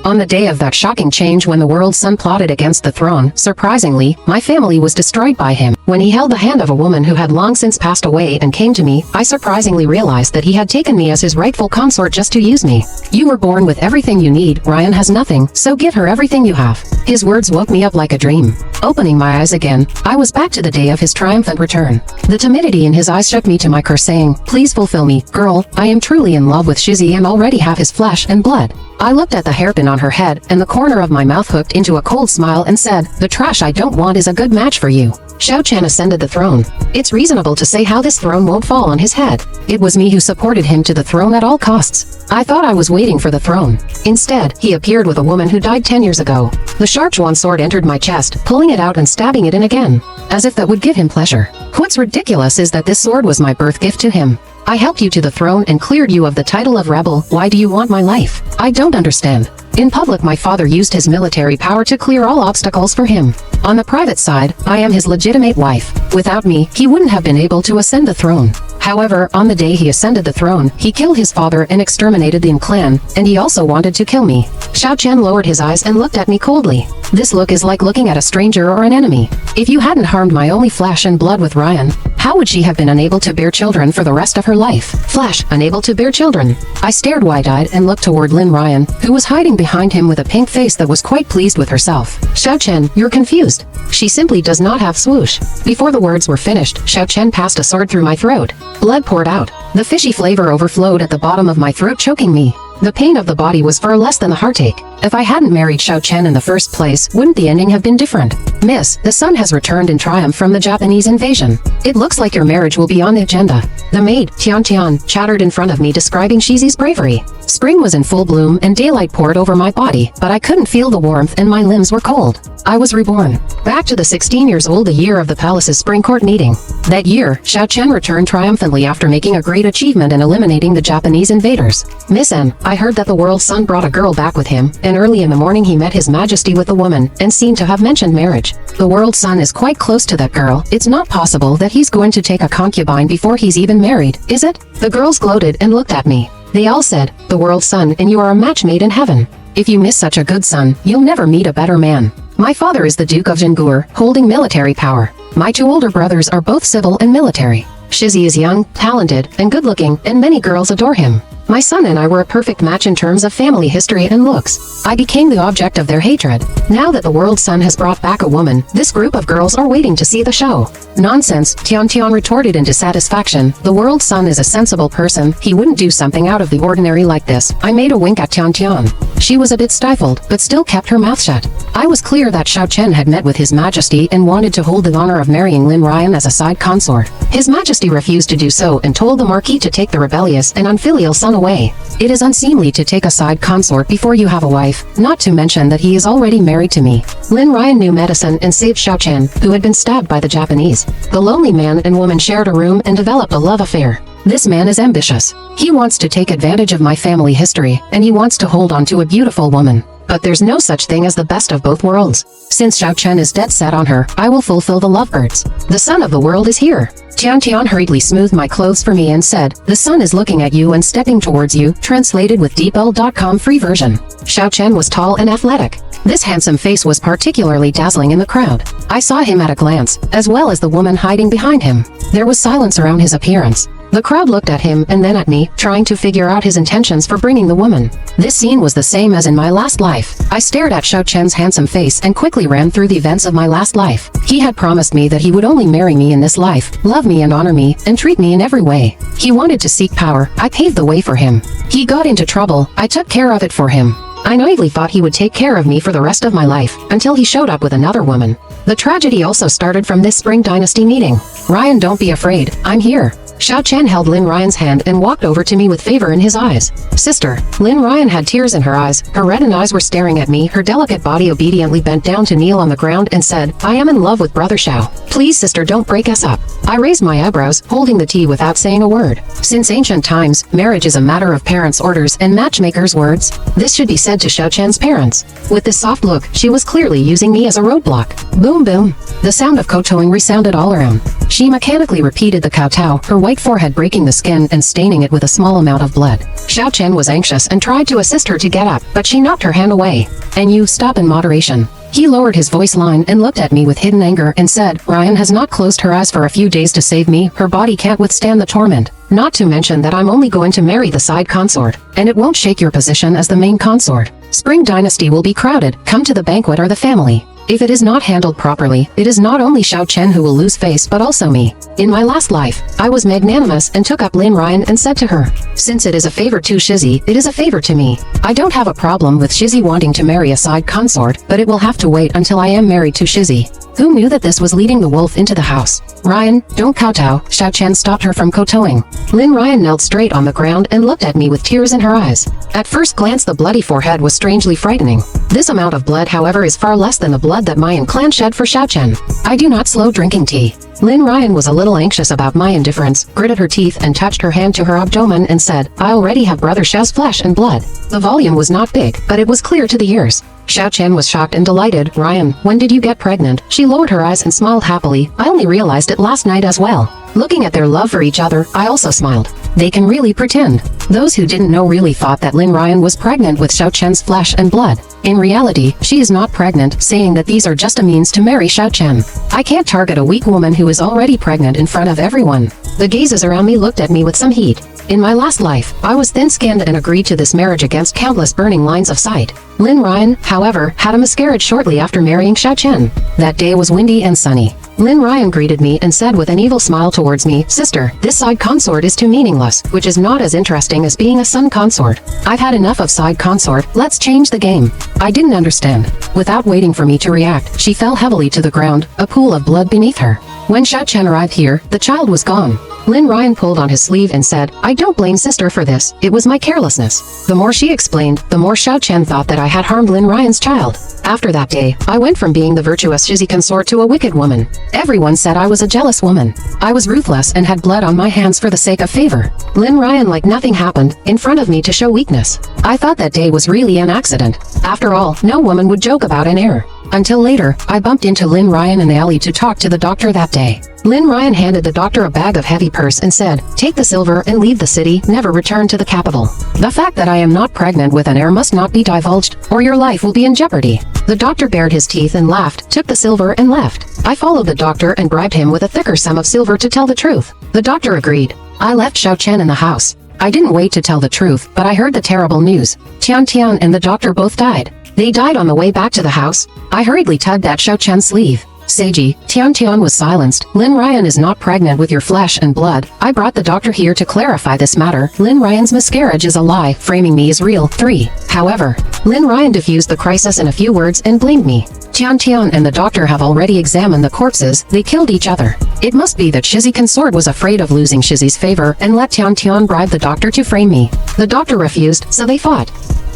On the day of that shocking change when the world's son plotted against the throne, surprisingly, my family was destroyed by him. When he held the hand of a woman who had long since passed away and came to me, I surprisingly realized that he had taken me as his rightful consort just to use me. You were born with everything you need, Ryan has nothing, so give her everything you have. His words woke me up like a dream. Opening my eyes again, I was back to the day of his triumphant return. The timidity in his eyes shook me to my core, saying, "Please fulfill me, girl, I am truly in love with Shizi and already have his flesh and blood." I looked at the hairpin on her head, and the corner of my mouth hooked into a cold smile and said, "The trash I don't want is a good match for you." Xue Xue ascended the throne. It's reasonable to say how this throne won't fall on his head. It was me who supported him to the throne at all costs. I thought I was waiting for the throne. Instead, he appeared with a woman who died 10 years ago. The sharp Chuan sword entered my chest, pulling it out and stabbing it in again, as if that would give him pleasure. What's ridiculous is that this sword was my birth gift to him. I helped you to the throne and cleared you of the title of rebel. Why do you want my life? I don't understand. In public, my father used his military power to clear all obstacles for him. On the private side, I am his legitimate wife. Without me, he wouldn't have been able to ascend the throne. However, on the day he ascended the throne, he killed his father and exterminated the clan, and he also wanted to kill me. Xue Xue lowered his eyes and looked at me coldly. This look is like looking at a stranger or an enemy. If you hadn't harmed my only flesh and blood with Ryan, how would she have been unable to bear children for the rest of her life? Flesh, unable to bear children. I stared wide-eyed and looked toward Lin Ryan, who was hiding behind him with a pink face that was quite pleased with herself. Xue Xue, you're confused. She simply does not have swoosh. Before the words were finished, Xue Xue passed a sword through my throat. Blood poured out. The fishy flavor overflowed at the bottom of my throat, choking me. The pain of the body was far less than the heartache. If I hadn't married Xue Xue in the first place, wouldn't the ending have been different? Miss, the sun has returned in triumph from the Japanese invasion. It looks like your marriage will be on the agenda. The maid, Tian Tian, chattered in front of me describing Shizi's bravery. Spring was in full bloom and daylight poured over my body, but I couldn't feel the warmth and my limbs were cold. I was reborn. Back to the 16 years old, the year of the palace's spring court meeting. That year, Xue Xue returned triumphantly after making a great achievement and eliminating the Japanese invaders. Miss N, I heard that the world's son brought a girl back with him, and early in the morning he met his majesty with a woman, and seemed to have mentioned marriage. The world's son is quite close to that girl. It's not possible that he's going to take a concubine before he's even married, is it? The girls gloated and looked at me. They all said, "The world's son, and you are a match made in heaven. If you miss such a good son, you'll never meet a better man." My father is the Duke of Jingur, holding military power. My two older brothers are both civil and military. Shizi is young, talented, and good-looking, and many girls adore him. My son and I were a perfect match in terms of family history and looks. I became the object of their hatred. Now that the world's son has brought back a woman, this group of girls are waiting to see the show. Nonsense, Tian Tian retorted in dissatisfaction. The world's son is a sensible person. He wouldn't do something out of the ordinary like this. I made a wink at Tian Tian. She was a bit stifled, but still kept her mouth shut. I was clear that Xue Xue had met with His Majesty and wanted to hold the honor of marrying Lin Ryan as a side consort. His Majesty refused to do so and told the Marquis to take the rebellious and unfilial son away. It is unseemly to take a side consort before you have a wife, not to mention that he is already married to me. Lin Ryan knew medicine and saved Xue Xue, who had been stabbed by the Japanese. The lonely man and woman shared a room and developed a love affair. This man is ambitious. He wants to take advantage of my family history, and he wants to hold on to a beautiful woman. But there's no such thing as the best of both worlds. Since Xue Xue is dead set on her, I will fulfill the lovebirds. The sun of the world is here. Tian Tian hurriedly smoothed my clothes for me and said, "The sun is looking at you and stepping towards you," translated with deepl.com free version. Xue Xue was tall and athletic. This handsome face was particularly dazzling in the crowd. I saw him at a glance, as well as the woman hiding behind him. There was silence around his appearance. The crowd looked at him and then at me, trying to figure out his intentions for bringing the woman. This scene was the same as in my last life. I stared at Xue Xue's handsome face and quickly ran through the events of my last life. He had promised me that he would only marry me in this life, love me and honor me, and treat me in every way. He wanted to seek power. I paved the way for him. He got into trouble. I took care of it for him. I naively thought he would take care of me for the rest of my life, until he showed up with another woman. The tragedy also started from this Spring Dynasty meeting. Ryan, don't be afraid. I'm here. Xue Xue held Lin Ryan's hand and walked over to me with favor in his eyes. Sister. Lin Ryan had tears in her eyes. Her reddened eyes were staring at me. Her delicate body obediently bent down to kneel on the ground and said, "I am in love with Brother Xue. Please, sister, don't break us up." I raised my eyebrows, holding the tea without saying a word. Since ancient times, marriage is a matter of parents' orders and matchmakers' words. This should be said to Xue Xue's parents. With this soft look, she was clearly using me as a roadblock. Boom boom. The sound of kowtowing resounded all around. She mechanically repeated the kowtow, her white forehead breaking the skin and staining it with a small amount of blood. Xiao Chen was anxious and tried to assist her to get up, but she knocked her hand away. "And you, stop in moderation." He lowered his voice line and looked at me with hidden anger and said, "Ryan has not closed her eyes for a few days to save me. Her body can't withstand the torment. Not to mention that I'm only going to marry the side consort, and it won't shake your position as the main consort. Spring Dynasty will be crowded. Come to the banquet or the family. If it is not handled properly, it is not only Xiao Chen who will lose face but also me. In my last life, I was magnanimous and took up Lin Ryan and said to her, since it is a favor to Shizi, it is a favor to me. I don't have a problem with Shizi wanting to marry a side consort, but it will have to wait until I am married to Shizi." Who knew that this was leading the wolf into the house? "Ryan, don't kowtow." Xiao Chen stopped her from kowtowing. Lin Ryan knelt straight on the ground and looked at me with tears in her eyes. At first glance the bloody forehead was strangely frightening. This amount of blood, however, is far less than the blood that Mayan clan shed for Xiao Chen. I do not slow drinking tea. Lin Ryan was a little anxious about my indifference, gritted her teeth and touched her hand to her abdomen and said, "I already have brother Xiao's flesh and blood." The volume was not big, but it was clear to the ears. Xiao Chen was shocked and delighted. "Ryan, when did you get pregnant?" She lowered her eyes and smiled happily. "I only realized it last night as well." Looking at their love for each other, I also smiled. They can really pretend. Those who didn't know really thought that Lin Ryan was pregnant with Xiao Chen's flesh and blood. In reality, she is not pregnant, saying that these are just a means to marry Xiao Chen. I can't target a weak woman who is already pregnant in front of everyone. The gazes around me looked at me with some heat. In my last life, I was thin-skinned and agreed to this marriage against countless burning lines of sight. Lin Ryan, however, had a miscarriage shortly after marrying Xiao Chen. That day was windy and sunny. Lin Ryan greeted me and said with an evil smile towards me, "Sister, this side consort is too meaningless, which is not as interesting as being a son consort. I've had enough of side consort, let's change the game." I didn't understand. Without waiting for me to react, she fell heavily to the ground, a pool of blood beneath her. When Xiao Chen arrived here, the child was gone. Lin Ryan pulled on his sleeve and said, "I don't blame sister for this, it was my carelessness." The more she explained, the more Xiao Chen thought that I had harmed Lin Ryan's child. After that day, I went from being the virtuous Shizi consort to a wicked woman. Everyone said I was a jealous woman. I was ruthless and had blood on my hands for the sake of favor. Lin Ryan like nothing happened, in front of me to show weakness. I thought that day was really an accident. After all, no woman would joke about an error. Until later, I bumped into Lin Ryan in the alley to talk to the doctor that day. Lin Ryan handed the doctor a bag of heavy purse and said, "Take the silver and leave the city, never return to the capital. The fact that I am not pregnant with an heir must not be divulged, or your life will be in jeopardy." The doctor bared his teeth and laughed, took the silver and left. I followed the doctor and bribed him with a thicker sum of silver to tell the truth. The doctor agreed. I left Xiao Chen in the house. I didn't wait to tell the truth, but I heard the terrible news. Tian Tian and the doctor both died. They died on the way back to the house. I hurriedly tugged at Xiao Chen's sleeve. "Seiji." Tian Tian was silenced. "Lin Ryan is not pregnant with your flesh and blood. I brought the doctor here to clarify this matter. Lin Ryan's miscarriage is a lie. Framing me is real. 3. However, Lin Ryan diffused the crisis in a few words and blamed me. Tian Tian and the doctor have already examined the corpses. They killed each other. It must be that Shizi consort was afraid of losing Shizi's favor and let Tian Tian bribe the doctor to frame me. The doctor refused, so they fought.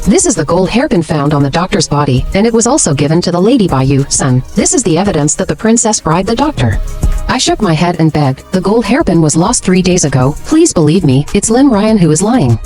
This is the gold hairpin found on the doctor's body, and it was also given to the lady by you, son. This is the evidence that the princess bribed the doctor. I shook my head and begged. The gold hairpin was lost 3 days ago. Please believe me, it's Lin Ryan who is lying.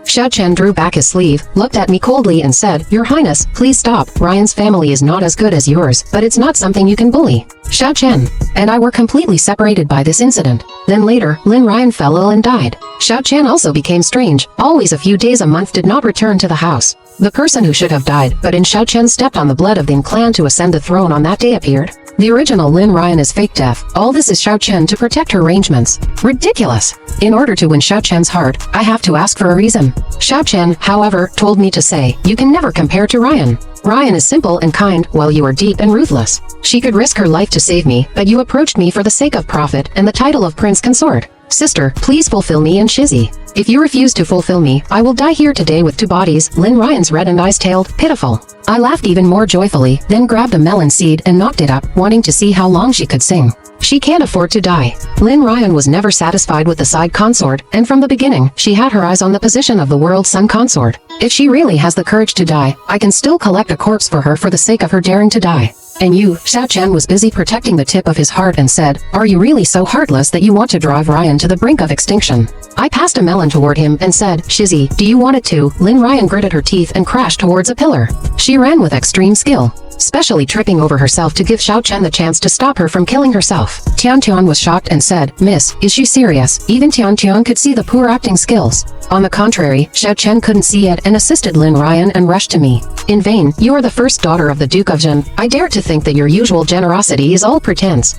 Xiao Chen drew back his sleeve, looked at me coldly and said, "Your Highness, please stop. Ryan's family is not as good as yours, but it's not something you can bully." Xiao Chen and I were completely separated by this incident. Then later, Lin Ryan fell ill and died. Xiao Chen also became strange. Always a few days a month did not return to the house. The person who should have died, but in Xiao Chen stepped on the blood of the Yin clan to ascend the throne on that day appeared. The original Lin Ryan is fake death. All this is Xiao Chen to protect her arrangements. Ridiculous. In order to win Xiao Chen's heart, I have to ask for a reason. Xiao Chen, however, told me to say, "You can never compare to Ryan. Ryan is simple and kind, while you are deep and ruthless. She could risk her life to save me, but you approached me for the sake of profit and the title of Prince Consort. Sister, please fulfill me and Shizi. If you refuse to fulfill me, I will die here today with 2 bodies." Lin Ryan's reddened eyes tailed, pitiful. I laughed even more joyfully, then grabbed a melon seed and knocked it up, wanting to see how long she could sing. She can't afford to die. Lin Ryan was never satisfied with the side consort, and from the beginning, she had her eyes on the position of the world's son consort. If she really has the courage to die, I can still collect a corpse for her for the sake of her daring to die. And you, Xiao Chen was busy protecting the tip of his heart and said, "Are you really so heartless that you want to drive Ryan to the brink of extinction?" I passed a melon toward him and said, "Shizi, do you want it too?" Lin Ryan gritted her teeth and crashed towards a pillar. She ran with extreme skill. specially tripping over herself to give Xiao Chen the chance to stop her from killing herself. Tian Tian was shocked and said, "Miss, is she serious?" Even Tian Tian could see the poor acting skills. On the contrary, Xiao Chen couldn't see it and assisted Lin Ryan and rushed to me. "In vain, you are the first daughter of the Duke of Zhen. I dare to think that your usual generosity is all pretense.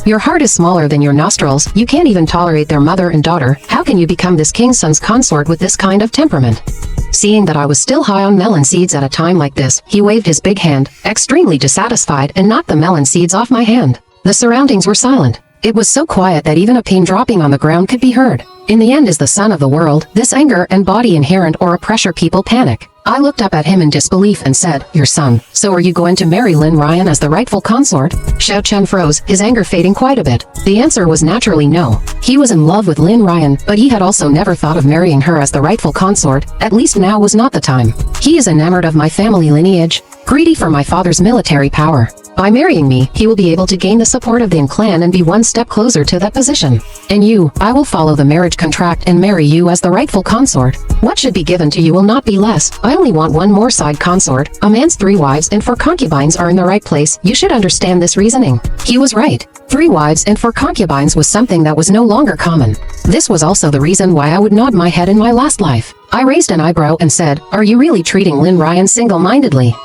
Your heart is smaller than your nostrils, you can't even tolerate their mother and daughter. How can you become this king's son's consort with this kind of temperament?" Seeing that I was still high on melon seeds at a time like this, he waved his big hand, extremely dissatisfied, and knocked the melon seeds off my hand. The surroundings were silent. It was so quiet that even a pin dropping on the ground could be heard. In the end, as the son of the world, this anger and body inherent or a pressure people panic. I looked up at him in disbelief and said, "Your son. So are you going to marry Lin Ryan as the rightful consort?" Xiao Chen froze, his anger fading quite a bit. The answer was naturally no. He was in love with Lin Ryan, but he had also never thought of marrying her as the rightful consort. At least now was not the time. He is enamored of my family lineage, greedy for my father's military power. By marrying me, he will be able to gain the support of the clan and be one step closer to that position. And you, I will follow the marriage contract and marry you as the rightful consort. What should be given to you will not be less. I only want one more side consort. A man's 3 wives and 4 concubines are in the right place. You should understand this reasoning. He was right. 3 wives and 4 concubines was something that was no longer common. This was also the reason why I would nod my head in my last life. I raised an eyebrow and said, "Are you really treating Lin Ryan single-mindedly?"